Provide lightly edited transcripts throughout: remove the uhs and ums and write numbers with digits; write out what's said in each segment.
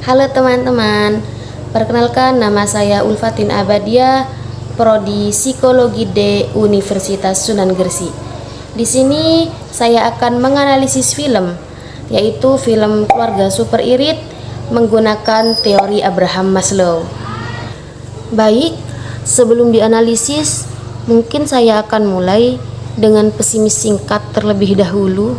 Halo teman-teman, perkenalkan nama saya Ulfatin Abadia, Prodi Psikologi D Universitas Sunan Gresik. Di sini saya akan menganalisis film, yaitu film Keluarga Super Irit menggunakan teori Abraham Maslow. Baik, sebelum dianalisis, mungkin saya akan mulai dengan pesimis singkat terlebih dahulu.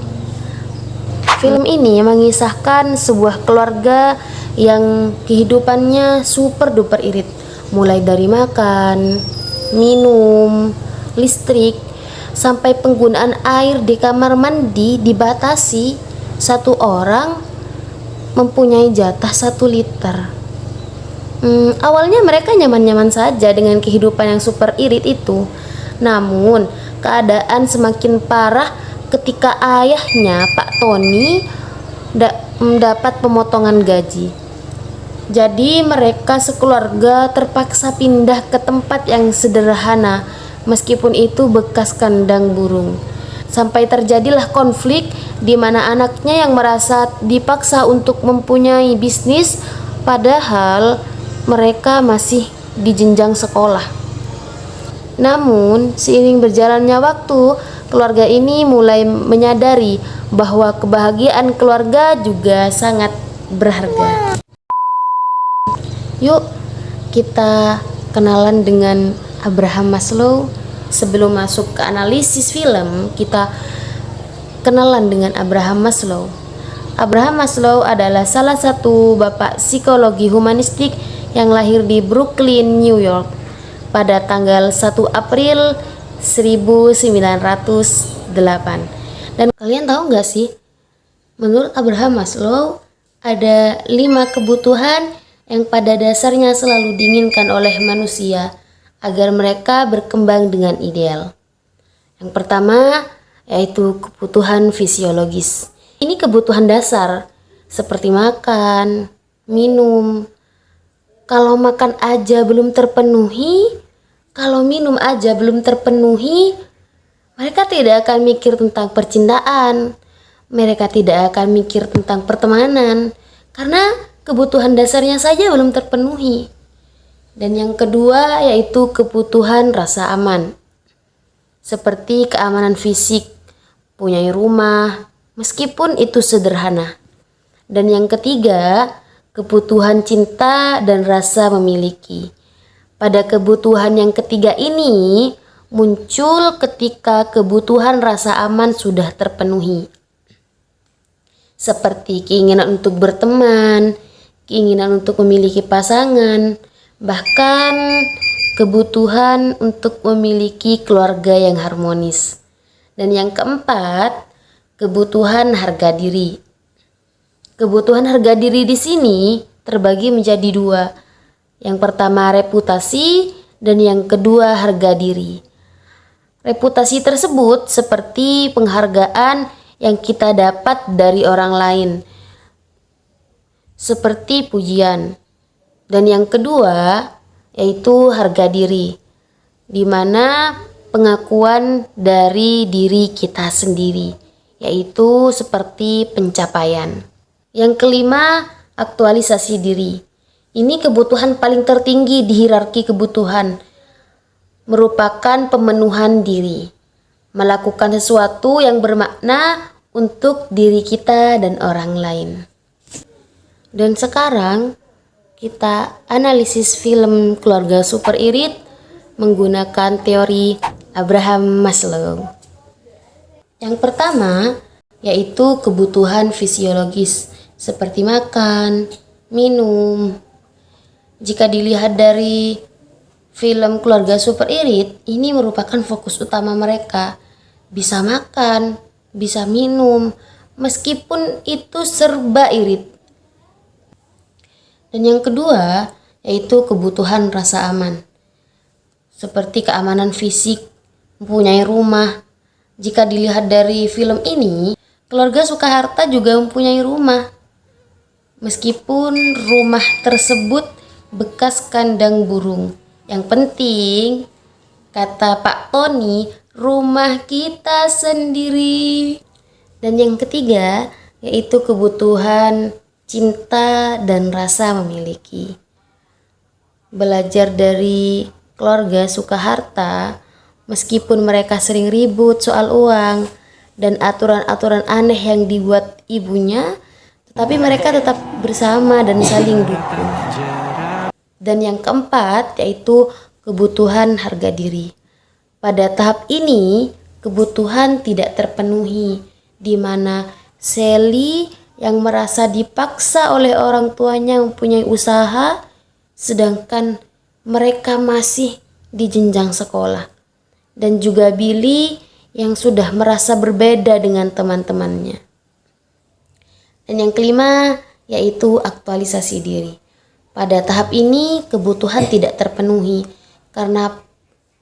Film ini mengisahkan sebuah keluarga yang kehidupannya super duper irit, mulai dari makan, minum, listrik, sampai penggunaan air di kamar mandi dibatasi. Satu orang mempunyai jatah 1 liter. Awalnya mereka nyaman-nyaman saja dengan kehidupan yang super irit itu. Namun keadaan semakin parah ketika ayahnya, Pak Tony, mendapat pemotongan gaji. Jadi mereka sekeluarga terpaksa pindah ke tempat yang sederhana, meskipun itu bekas kandang burung. Sampai terjadilah konflik di mana anaknya yang merasa dipaksa untuk mempunyai bisnis, padahal mereka masih di jenjang sekolah. Namun seiring berjalannya waktu, keluarga ini mulai menyadari bahwa kebahagiaan keluarga juga sangat berharga. Yuk kita kenalan dengan Abraham Maslow. Sebelum masuk ke analisis film, kita kenalan dengan Abraham Maslow. Abraham Maslow adalah salah satu bapak psikologi humanistik yang lahir di Brooklyn, New York pada tanggal 1 April 1908. Dan kalian tahu nggak sih, menurut Abraham Maslow ada 5 kebutuhan yang pada dasarnya selalu diinginkan oleh manusia agar mereka berkembang dengan ideal. Yang pertama yaitu kebutuhan fisiologis. Ini kebutuhan dasar seperti makan, minum. Kalau makan aja belum terpenuhi, kalau minum aja belum terpenuhi, mereka tidak akan mikir tentang percintaan. Mereka tidak akan mikir tentang pertemanan karena kebutuhan dasarnya saja belum terpenuhi. Dan yang kedua yaitu kebutuhan rasa aman, seperti keamanan fisik, punya rumah, meskipun itu sederhana. Dan yang ketiga, kebutuhan cinta dan rasa memiliki. Pada kebutuhan yang ketiga ini muncul ketika kebutuhan rasa aman sudah terpenuhi, seperti keinginan untuk berteman, keinginan untuk memiliki pasangan, bahkan kebutuhan untuk memiliki keluarga yang harmonis. Dan yang keempat, kebutuhan harga diri. Kebutuhan harga diri di sini terbagi menjadi 2. Yang pertama reputasi dan yang kedua harga diri. Reputasi tersebut seperti penghargaan yang kita dapat dari orang lain, seperti pujian. Dan yang kedua yaitu harga diri, di mana pengakuan dari diri kita sendiri, yaitu seperti pencapaian. Yang kelima, aktualisasi diri. Ini kebutuhan paling tertinggi di hierarki kebutuhan, merupakan pemenuhan diri, melakukan sesuatu yang bermakna untuk diri kita dan orang lain. Dan sekarang kita analisis film Keluarga Super Irit menggunakan teori Abraham Maslow. Yang pertama yaitu kebutuhan fisiologis seperti makan, minum. Jika dilihat dari film Keluarga Super Irit, ini merupakan fokus utama mereka. Bisa makan, bisa minum, meskipun itu serba irit. Dan yang kedua yaitu kebutuhan rasa aman, seperti keamanan fisik, mempunyai rumah. Jika dilihat dari film ini, keluarga Soeharto juga mempunyai rumah, meskipun rumah tersebut bekas kandang burung. Yang penting, kata Pak Tony, rumah kita sendiri. Dan yang ketiga yaitu kebutuhan cinta dan rasa memiliki. Belajar dari keluarga Soeharto, meskipun mereka sering ribut soal uang dan aturan-aturan aneh yang dibuat ibunya, tetapi mereka tetap bersama dan saling dukung. Dan yang keempat yaitu kebutuhan harga diri. Pada tahap ini, kebutuhan tidak terpenuhi, di mana Sally yang merasa dipaksa oleh orang tuanya mempunyai usaha, sedangkan mereka masih di jenjang sekolah. Dan juga Billy yang sudah merasa berbeda dengan teman-temannya. Dan yang kelima yaitu aktualisasi diri. Pada tahap ini kebutuhan tidak terpenuhi karena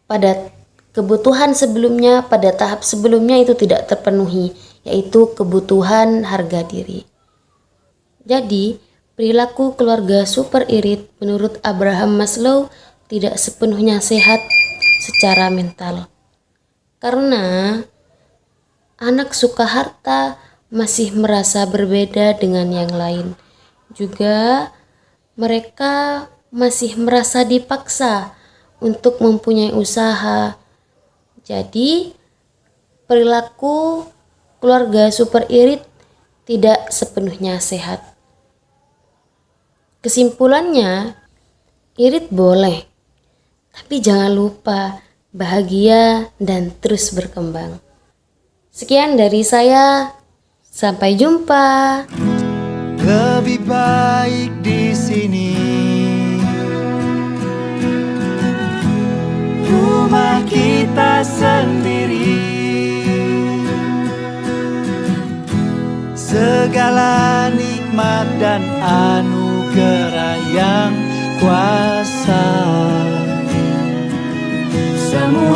pada kebutuhan sebelumnya, pada tahap sebelumnya itu tidak terpenuhi, yaitu kebutuhan harga diri. Jadi, perilaku keluarga super irit menurut Abraham Maslow tidak sepenuhnya sehat secara mental. Karena anak Soeharto masih merasa berbeda dengan yang lain. Juga mereka masih merasa dipaksa untuk mempunyai usaha. Jadi, perilaku keluarga super irit tidak sepenuhnya sehat. Kesimpulannya, irit boleh, tapi jangan lupa bahagia dan terus berkembang. Sekian dari saya, sampai jumpa. Lebih baik di sini, rumah kita sendiri. Segala nikmat dan anugerah yang kuasa, semua